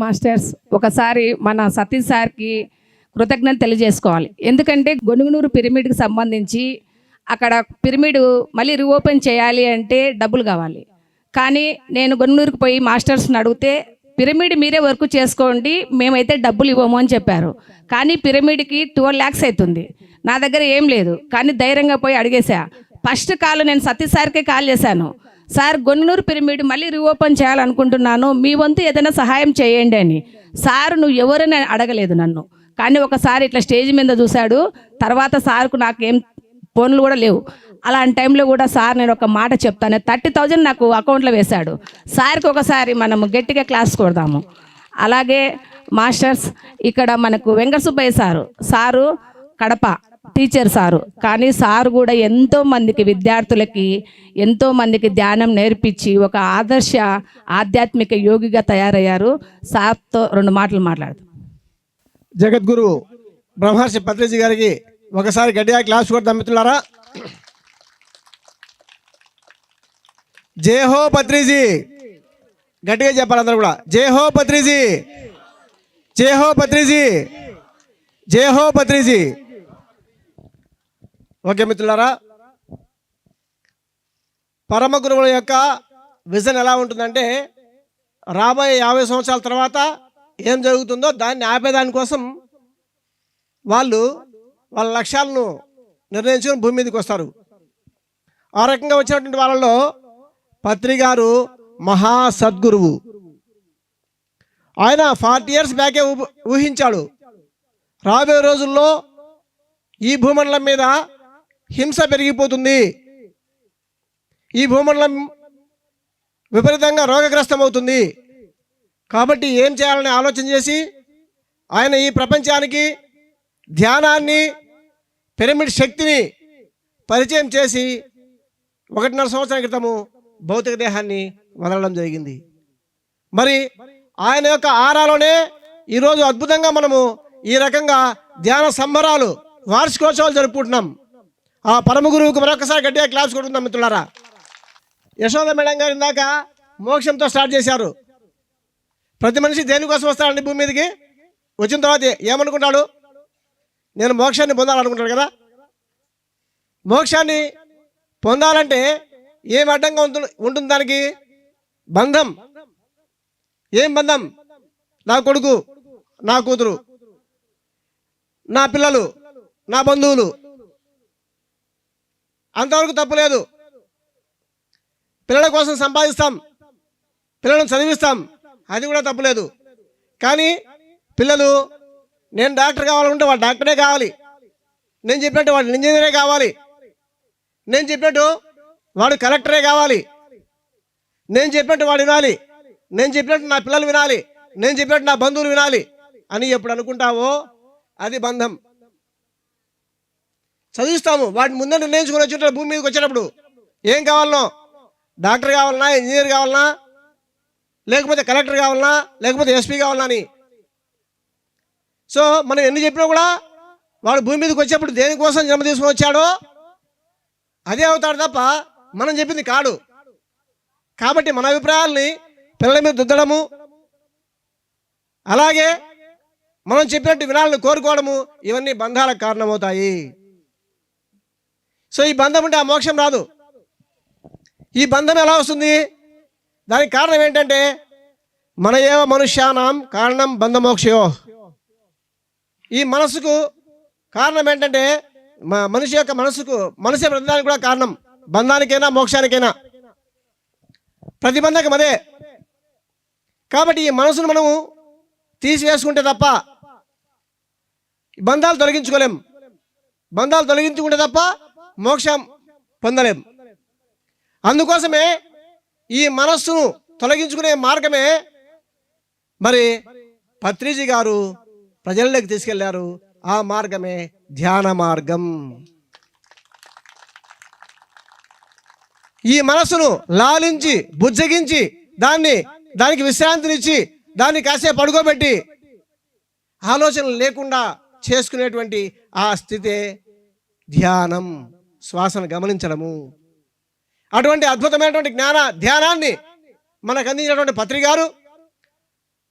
Masters ఒకసారి మన సతీష్ సార్కి కృతజ్ఞత తెలియజేసుకోవాలి. ఎందుకంటే గొనుగునూరు పిరమిడ్కి సంబంధించి అక్కడ పిరమిడ్ మళ్ళీ రీఓపెన్ చేయాలి అంటే డబ్బులు కావాలి. కానీ నేను గొనుగునూరుకి పోయి మాస్టర్స్ని అడిగితే పిరమిడ్ మీరే వర్క్ చేసుకోండి, మేమైతే డబ్బులు ఇవ్వము అని చెప్పారు. కానీ పిరమిడ్కి 12 lakhs అవుతుంది. నా దగ్గర ఏం లేదు, కానీ ధైర్యంగా పోయి అడిగేసా. ఫస్ట్ కాల్ నేను సతీష్ సార్కే కాల్ చేశాను. సార్, గొనుగునూరు పిరమిడ్ మళ్ళీ రీఓపెన్ చేయాలనుకుంటున్నాను, మీ వంతు ఏదైనా సహాయం చేయండి అని. సార్ నువ్వు ఎవరని అడగలేదు నన్ను, కానీ ఒకసారి ఇట్లా స్టేజ్ మీద చూశాడు. తర్వాత సార్కు నాకేం ఫోన్లు కూడా లేవు. అలాంటి టైంలో కూడా సార్ నేను ఒక మాట చెప్తాను, 30,000 నాకు అకౌంట్లో వేశాడు. సార్కి ఒకసారి మనము గట్టిగా క్లాస్ కొడదాము. అలాగే మాస్టర్స్ ఇక్కడ మనకు Venkata Subbaiah sir Kadapa teacher sir, కానీ సారు కూడా ఎంతోమందికి విద్యార్థులకి ఎంతోమందికి ధ్యానం నేర్పించి ఒక ఆదర్శ ఆధ్యాత్మిక యోగిగా తయారయ్యారు. సార్తో 2 మాటలు మాట్లాడతాం. జగద్గురు బ్రహ్మర్షి పత్రిజీ గారికి ఒకసారి గట్టిగా క్లాస్ కొడతాం మిత్రులారా. జై హో పత్రిజీ, గట్టిగా చెప్పాలి అందరూ కూడా. జై హో పత్రిజీ, జై హో పత్రిజీ, జై హో పత్రిజీ. ఓకే మిత్రులారా, పరమ గురువుల యొక్క విజన్ ఎలా ఉంటుందంటే రాబోయే 50 సంవత్సరాల తర్వాత ఏం జరుగుతుందో దాన్ని ఆపేదానికోసం వాళ్ళు వాళ్ళ లక్ష్యాలను నిర్ణయించుకొని భూమి మీదకి వస్తారు. ఆ రకంగా వచ్చినటువంటి వాళ్ళలో పత్రి గారు మహా సద్గురువు. ఆయన 40 years బ్యాకే ఊహించాడు, రాబోయే రోజుల్లో ఈ భూమండలం మీద హింస పెరిగిపోతుంది, ఈ భూమండలం విపరీతంగా రోగగ్రస్తం అవుతుంది. కాబట్టి ఏం చేయాలని ఆలోచన చేసి ఆయన ఈ ప్రపంచానికి ధ్యానాన్ని, పిరమిడ్ శక్తిని పరిచయం చేసి 1.5 సంవత్సరాల క్రితము భౌతిక దేహాన్ని వదలడం జరిగింది. మరి ఆయన యొక్క ఆరాలోనే ఈరోజు అద్భుతంగా మనము ఈ రకంగా ధ్యాన సంబరాలు, వార్షికోత్సవాలు జరుపుకుంటున్నాం. ఆ పరమ గురువుకు మరొకసారి గట్టిగా క్లాస్ కొడుతున్నాం మిత్రులారా. యశోద మేడం గారు ఇందాక మోక్షంతో స్టార్ట్ చేశారు. ప్రతి మనిషి దేనికోసం వస్తాడండి భూమి మీదకి? వచ్చిన తర్వాత ఏమనుకుంటాడు? నేను మోక్షాన్ని పొందాలనుకుంటాడు కదా. మోక్షాన్ని పొందాలంటే ఏం అడ్డంగా ఉంటుంది దానికి? బంధం. ఏం బంధం? నా కొడుకు, నా కూతురు, నా పిల్లలు, నా బంధువులు, అంతవరకు తప్పులేదు. పిల్లల కోసం సంపాదిస్తాం, పిల్లలను చదివిస్తాం, అది కూడా తప్పులేదు. కానీ పిల్లలు నేను డాక్టర్ కావాలంటే వాడు డాక్టరే కావాలి, నేను చెప్పినట్టు వాడు ఇంజనీరే కావాలి, నేను చెప్పినట్టు వాడు కలెక్టరే కావాలి, నేను చెప్పినట్టు వాడు వినాలి, నేను చెప్పినట్టు నా పిల్లలు వినాలి, నేను చెప్పినట్టు నా బంధువులు వినాలి అని ఎప్పుడు అనుకుంటావో అది బంధం. చదివిస్తాము, వాటిని ముందే నిర్ణయించుకొని వచ్చేటప్పుడు భూమి మీదకి వచ్చేటప్పుడు ఏం కావాలనో, డాక్టర్ కావాలన్నా, ఇంజనీర్ కావాలన్నా, లేకపోతే కలెక్టర్ కావాలన్నా, లేకపోతే ఎస్పీ కావాలన్నా అని. సో మనం ఎన్ని చెప్పినా కూడా వాడు భూమి మీదకి వచ్చేప్పుడు దేనికోసం జన్మ తీసుకొని వచ్చాడో అదే అవుతాడు తప్ప మనం చెప్పింది కాడు. కాబట్టి మన అభిప్రాయాల్ని పిల్లల మీద దుద్దడము, అలాగే మనం చెప్పినట్టు వినాలని కోరుకోవడము, ఇవన్నీ బంధాలకు కారణమవుతాయి. సో ఈ బంధం ఉంటే ఆ మోక్షం రాదు. ఈ బంధం ఎలా వస్తుంది? దానికి కారణం ఏంటంటే మన ఏవ మనుష్యానాం కారణం బంధమోక్షయో. ఈ మనసుకు కారణం ఏంటంటే మనిషి యొక్క మనసే ప్రతిదానికి కూడా కారణం, బంధానికైనా మోక్షానికైనా ప్రతిబంధకం అదే. కాబట్టి ఈ మనసును మనము తీసివేసుకుంటే తప్ప బంధాలు తొలగించుకోలేం, బంధాలు తొలగించుకుంటే తప్ప మోక్షం పొందలేం. అందుకోసమే ఈ మనస్సును తొలగించుకునే మార్గమే మరి పత్రిజీ గారు ప్రజల్లోకి తీసుకెళ్లారు. ఆ మార్గమే ధ్యాన మార్గం. ఈ మనస్సును లాలించి బుజ్జగించి దానికి విశ్రాంతినిచ్చి దాన్ని కాసేపు పడుకోబెట్టి ఆలోచనలు లేకుండా చేసుకునేటువంటి ఆ స్థితే ధ్యానం, శ్వాసను గమనించడము. అటువంటి అద్భుతమైనటువంటి ధ్యానాన్ని మనకు అందించినటువంటి పత్రి గారు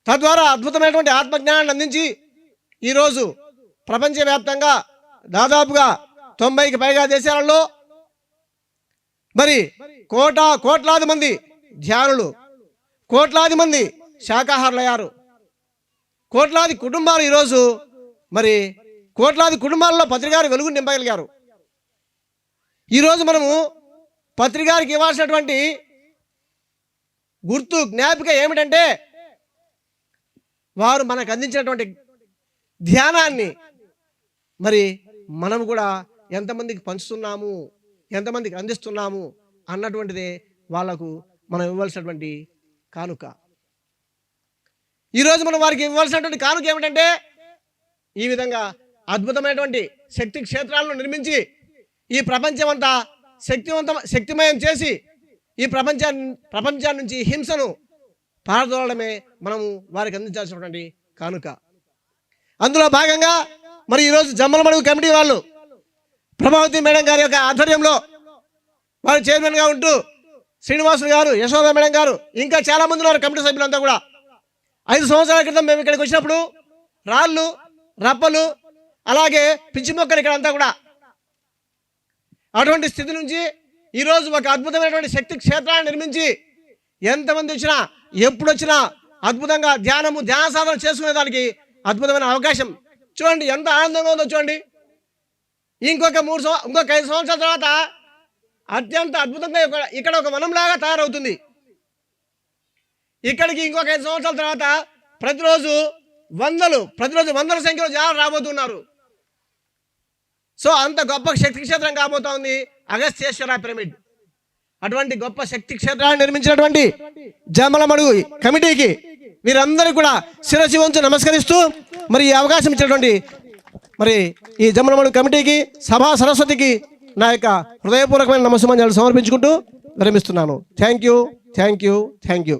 తద్వారా అద్భుతమైనటువంటి ఆత్మజ్ఞానాన్ని అందించి ఈరోజు ప్రపంచవ్యాప్తంగా దాదాపుగా 90కి పైగా దేశాలలో మరి కోట్లాది మంది ధ్యానులు, కోట్లాది మంది శాకాహారులు అయ్యారు. కోట్లాది కుటుంబాలు ఈరోజు మరి కోట్లాది కుటుంబాల్లో పత్రికారి వెలుగు నింపగలిగారు. ఈరోజు మనము పత్రికారికి ఇవ్వాల్సినటువంటి గుర్తు జ్ఞాపిక ఏమిటంటే వారు మనకు అందించినటువంటి ధ్యానాన్ని మరి మనం కూడా ఎంతమందికి పంచుతున్నాము, ఎంతమందికి అందిస్తున్నాము అన్నటువంటిదే వాళ్లకు మనం ఇవ్వాల్సినటువంటి కానుక. ఈరోజు మనం వారికి ఇవ్వాల్సినటువంటి కానుక ఏమిటంటే ఈ విధంగా అద్భుతమైనటువంటి శక్తి క్షేత్రాలను నిర్మించి ఈ ప్రపంచం అంతా శక్తిమయం చేసి ఈ ప్రపంచాన్ని నుంచి హింసను పారదోలడమే మనము వారికి అందించాల్సినటువంటి కానుక. అందులో భాగంగా మరి ఈరోజు జమ్మలమడుగు కమిటీ వాళ్ళు ప్రభావతి మేడం గారి యొక్క ఆధ్వర్యంలో వారు చైర్మన్గా ఉంటూ శ్రీనివాసులు గారు, యశోద మేడం గారు, ఇంకా చాలా మంది ఉన్నారు కమిటీ సభ్యులంతా కూడా. 5 సంవత్సరాల క్రితం మేము ఇక్కడికి వచ్చినప్పుడు రాళ్ళు, రప్పలు, అలాగే పిచ్చి మొక్కలు ఇక్కడ అంతా కూడా. అటువంటి స్థితి నుంచి ఈరోజు ఒక అద్భుతమైనటువంటి శక్తి క్షేత్రాన్ని నిర్మించి ఎంతమంది వచ్చినా ఎప్పుడు వచ్చినా అద్భుతంగా ధ్యాన సాధన చేసుకునే దానికి అద్భుతమైన అవకాశం. చూడండి ఎంత ఆనందంగా ఉందో చూడండి. ఇంకొక 5 సంవత్సరాల తర్వాత అత్యంత అద్భుతంగా ఇక్కడ ఒక వనంలాగా తయారవుతుంది. ఇక్కడికి ఇంకొక 5 సంవత్సరాల తర్వాత ప్రతిరోజు వందల సంఖ్యలో జనాలు రాబోతున్నారు. సో అంత గొప్ప శక్తి క్షేత్రం కాబోతా ఉంది అగస్త్యేశ్వర పిరమిడ్. అటువంటి గొప్ప శక్తి క్షేత్రాన్ని నిర్మించినటువంటి జమ్మలమడుగు కమిటీకి వీరందరూ కూడా శిరస్సు వంచి నమస్కరిస్తూ మరి ఈ అవకాశం ఇచ్చినటువంటి మరి ఈ జమ్మలమడుగు కమిటీకి, సభా సరస్వతికి నా యొక్క హృదయపూర్వకమైన నమస్సుమాంజలు సమర్పించుకుంటూ విరమిస్తున్నాను. Thank you.